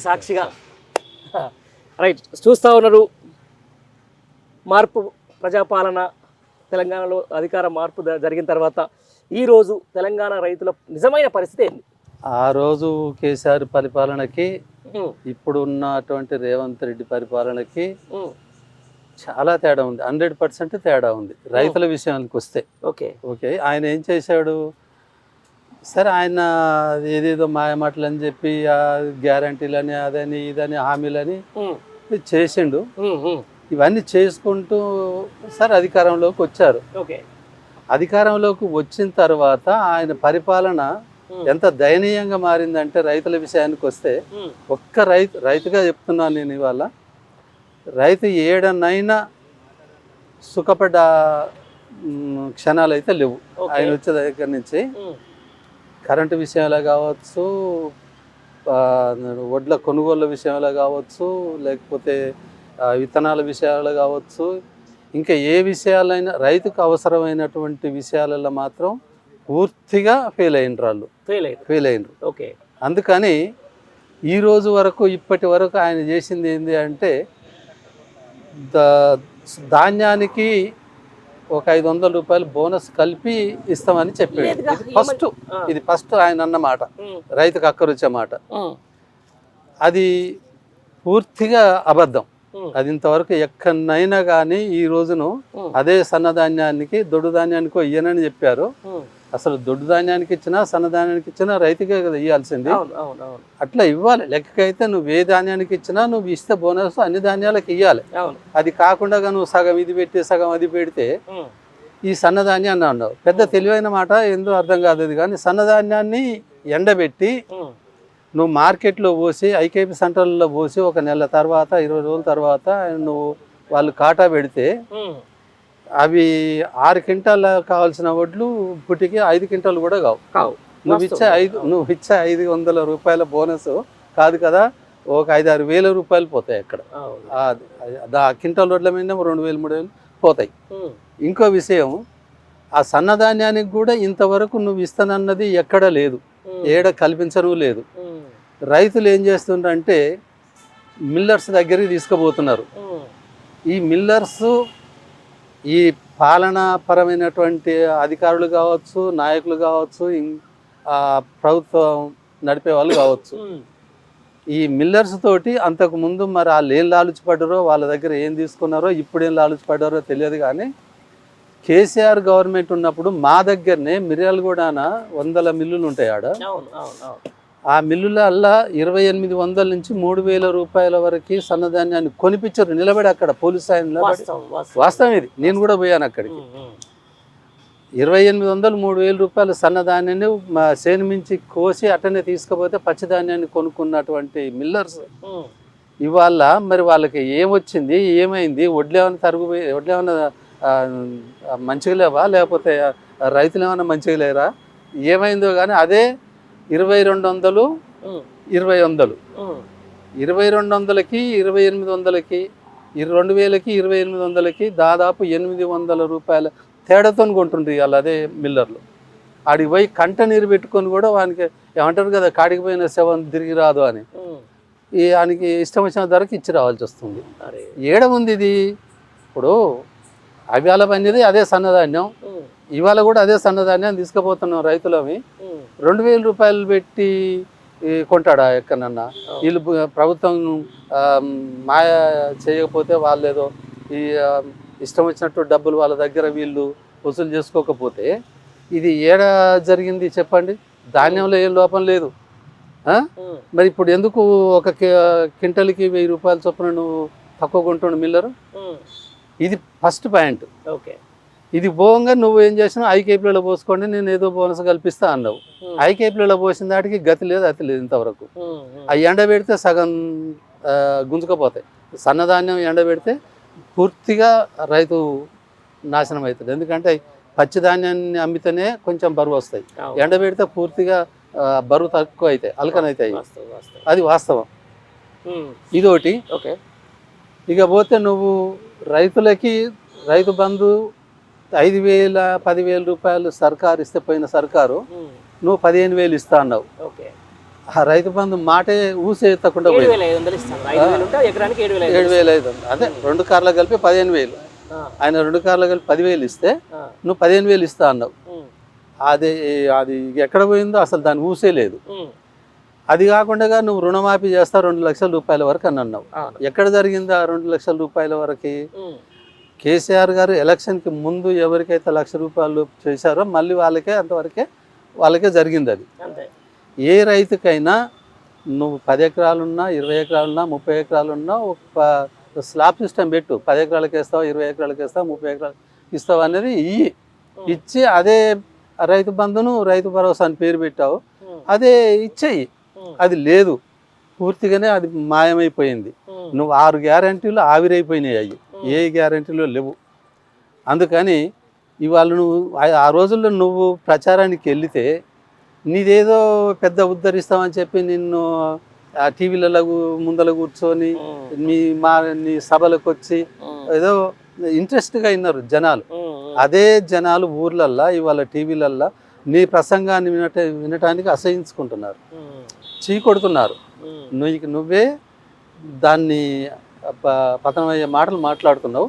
సాక్షిగా రైట్ చూస్తూ ఉన్నారు. మార్పు ప్రజాపాలన తెలంగాణలో అధికార మార్పు జరిగిన తర్వాత ఈరోజు తెలంగాణ రైతుల నిజమైన పరిస్థితి ఏంటి? ఆ రోజు కేసీఆర్ పరిపాలనకి ఇప్పుడు ఉన్నటువంటి రేవంత్ రెడ్డి పరిపాలనకి చాలా తేడా ఉంది. 100% తేడా ఉంది రైతుల విషయానికి వస్తే. ఓకే ఆయన ఏం చేశాడు? సరే ఆయన ఏదేదో మాయమాటలు అని చెప్పి గ్యారంటీలని అదని ఇదని హామీలని చేసిండు. ఇవన్నీ చేసుకుంటూ సరే అధికారంలోకి వచ్చారు. అధికారంలోకి వచ్చిన తర్వాత ఆయన పరిపాలన ఎంత దయనీయంగా మారిందంటే రైతుల విషయానికి వస్తే ఒక్క రైతుగా చెప్తున్నాను నేను ఇవాళ, రైతు ఏడనైనా సుఖపడ్డ క్షణాలు అయితే లేవు ఆయన వచ్చే దగ్గర నుంచి. కరెంటు విషయంలో కావచ్చు, వడ్ల కొనుగోళ్ళ విషయంలో కావచ్చు, లేకపోతే విత్తనాల విషయాలు కావచ్చు, ఇంకా ఏ విషయాలైనా రైతుకు అవసరమైనటువంటి విషయాలలో మాత్రం పూర్తిగా ఫెయిల్ అయినరు. అందుకని ఈ రోజు వరకు ఇప్పటి వరకు ఆయన చేసింది ఏంటి అంటే ధాన్యానికి ఒక 500 రూపాయలు బోనస్ కలిపి ఇస్తామని చెప్పాడు. ఇది ఫస్ట్ ఆయన అన్న మాట, రైతుకు అక్కరొచ్చే మాట. అది పూర్తిగా అబద్ధం. అది ఇంతవరకు ఎక్కడైనా కానీ ఈ రోజును అదే సన్నధాన్యానికి దొడ్డు ధాన్యానికి ఇయ్యనని చెప్పారు. అసలు దొడ్డు ధాన్యానికి ఇచ్చినా సన్నధాన్యానికి ఇచ్చినా రైతుకే కదా ఇవ్వాల్సింది. అట్లా ఇవ్వాలి. లెక్కకైతే నువ్వు ఏ ధాన్యానికి ఇచ్చినా నువ్వు ఇస్తే బోనస్ అన్ని ధాన్యాలకు ఇవ్వాలి. అది కాకుండా నువ్వు సగం ఇది పెట్టి సగం అది పెడితే ఈ సన్నధాన్యాన్ని అన్నావు. పెద్ద తెలివైన మాట ఏందో అర్థం కాదు. అది కానీ సన్నధాన్యాన్ని ఎండబెట్టి నువ్వు మార్కెట్లో పోసి ఐకేపీ సెంటర్లలో పోసి ఒక నెల తర్వాత 20 రోజుల తర్వాత నువ్వు వాళ్ళు కాటా పెడితే అవి 6 క్వింటాల కావాల్సిన వడ్లు పుట్టికి 5 క్వింటాలు కూడా కావు. నువ్వు ఇచ్చే 500 రూపాయల బోనస్ కాదు కదా, ఒక 5-6 వేల రూపాయలు పోతాయి అక్కడ. ఆ క్వింటాల్ వడ్ల మీద 2,000-3,000 పోతాయి. ఇంకో విషయం, ఆ సన్నధాన్యానికి కూడా ఇంతవరకు నువ్వు ఇస్తానన్నది ఎక్కడ లేదు, ఏడ కల్పించను లేదు. రైతులు ఏం చేస్తుండ్రంటే మిల్లర్స్ దగ్గరికి తీసుకుపోతున్నారు. ఈ మిల్లర్స్ ఈ పాలనాపరమైనటువంటి అధికారులు కావచ్చు, నాయకులు కావచ్చు, ప్రభుత్వం నడిపే వాళ్ళు కావచ్చు, ఈ మిల్లర్స్ తోటి అంతకు ముందు మరి వాళ్ళు ఏం లాలుచిపడ్డారో, వాళ్ళ దగ్గర ఏం తీసుకున్నారో, ఇప్పుడు ఏం లాలుచిపడ్డారో తెలియదు. కానీ కేసీఆర్ గవర్నమెంట్ ఉన్నప్పుడు మా దగ్గరనే మిర్యాలగూడన 100 మిల్లులు ఉంటాయి. ఆడ ఆ మిల్లులల్లా 2,800 నుంచి 3,000 రూపాయల వరకు సన్నధాన్యాన్ని కొనిపించారు నిలబడి అక్కడ పోలీస్ స్థాయిలో. వాస్తవం ఇది, నేను కూడా పోయాను అక్కడికి. 2,800, 3,000 రూపాయల సన్నధాన్యాన్ని మా సేను మించి కోసి అట్టనే తీసుకుపోతే పచ్చిధాన్యాన్ని కొనుక్కున్నటువంటి మిల్లర్స్ ఇవాళ మరి వాళ్ళకి ఏమొచ్చింది, ఏమైంది, వడ్లేమన్నా మంచిగా లేవా, లేకపోతే రైతులు ఏమన్నా మంచిగా లేరా, ఏమైందో కానీ అదే 2,200, 2,100, 2,200కి 2,800కి 2,000కి 2,800కి దాదాపు 800 రూపాయల తేడాతో కొంటుండ్రు ఇవాళ అదే మిల్లర్లు. ఆడికి పోయి కంట నీరు పెట్టుకొని కూడా వానికి ఏమంటారు కదా, కాడికి పోయిన శవం తిరిగి రాదు అని ఆయనకి ఇష్టం వచ్చిన ధరకి ఇచ్చి రావాల్సి వస్తుంది. ఏడముంది ఇది? ఇప్పుడు అవియాల పనిది అదే సన్నధాన్యం, ఇవాళ కూడా అదే సన్నధాన్యాన్ని తీసుకుపోతున్నాం రైతులవి. 2,000 రూపాయలు పెట్టి కొంటాడా ఎక్కడన్నా? వీళ్ళు ప్రభుత్వం మాయ చేయకపోతే వాళ్ళేదో ఈ ఇష్టం వచ్చినట్టు డబ్బులు వాళ్ళ దగ్గర వీళ్ళు వసూలు చేసుకోకపోతే ఇది ఏడ జరిగింది చెప్పండి? ధాన్యంలో ఏం లోపం లేదు. మరి ఇప్పుడు ఎందుకు ఒక క్వింటల్కి 1,000 రూపాయల చొప్పున నువ్వు తక్కువ కొంటున్నావు మిల్లరు? ఇది ఫస్ట్ పాయింట్. ఇది పోగా నువ్వు ఏం చేసినావు, ఐకేపీలలో పోసుకోండి నేను ఏదో బోనస్ కల్పిస్తా అన్నావు. ఐకేపీలలో పోసిన దాటికి గతి లేదు, అతి లేదు ఇంతవరకు. ఆ ఎండబెడితే సగం గుంజుకపోతాయి. సన్నధాన్యం ఎండబెడితే పూర్తిగా రైతు నాశనం అవుతుంది. ఎందుకంటే పచ్చి ధాన్యాన్ని అమ్మితేనే కొంచెం బరువు వస్తాయి, ఎండబెడితే పూర్తిగా బరువు తక్కువ అవుతాయి, అలకనవుతాయి. అది వాస్తవం. ఇదోటి. ఇక పోతే నువ్వు రైతులకి రైతు బంధు 5,000, 10,000 రూపాయలు సర్కారు ఇస్తే పోయిన సర్కారు నువ్వు 15,000 ఇస్తా అన్నావు. ఆ రైతు బంధు మాటే ఊసే ఎత్తకుండా పోయింది. 7,500 ఇస్తాను. 5,000 ఉంటే ఎకరానికి 7,500. 7,500 అదే 2 కార్లు కలిపి 15,000. ఆయన 2 కార్లు కలిపి 10,000 ఇస్తే నువ్వు 15,000 ఇస్తా అన్నావు. అది అది ఎక్కడ పోయిందో అసలు దాని ఊసే లేదు. అది కాకుండా నువ్వు రుణమాఫీ చేస్తా 2 లక్షల రూపాయల వరకు అని అన్నావు. ఎక్కడ జరిగింది ఆ 2 లక్షల రూపాయల వరకు? కేసీఆర్ గారు ఎలక్షన్కి ముందు ఎవరికైతే 1,00,000 రూపాయలు చేశారో మళ్ళీ వాళ్ళకే జరిగింది. అది ఏ రైతుకైనా నువ్వు 10 ఎకరాలున్నా 20 ఎకరాలున్నా 30 ఎకరాలున్నా ఒక స్లాబ్ సిస్టమ్ పెట్టు. 10 ఎకరాలకు వేస్తావు, 20 ఎకరాలకు వేస్తావు, 30 ఎకరాలకు ఇస్తావు అనేది ఇచ్చి అదే రైతు బంధును రైతు భరోసా అని పేరు పెట్టావు, అదే ఇచ్చేయి. అది లేదు, పూర్తిగానే అది మాయమైపోయింది. నువ్వు 6 గ్యారంటీలు ఆవిరైపోయినాయి. అయ్యి ఏ గ్యారంటీలు లేవు. అందుకని ఇవాళ నువ్వు ఆ రోజుల్లో నువ్వు ప్రచారానికి వెళితే నీదేదో పెద్ద ఉద్ధరిస్తామని చెప్పి నిన్ను ఆ టీవీలలో ముందర కూర్చొని నీ సభలకు వచ్చి ఏదో ఇంట్రెస్ట్గా విన్నారు జనాలు. అదే జనాలు ఊర్లల్లో ఇవాళ టీవీలల్లో నీ ప్రసంగాన్ని వినటానికి అసహించుకుంటున్నారు, చీకొడుతున్నారు. నువ్వే దాన్ని పతనమయ్యే మాటలు మాట్లాడుతున్నావు.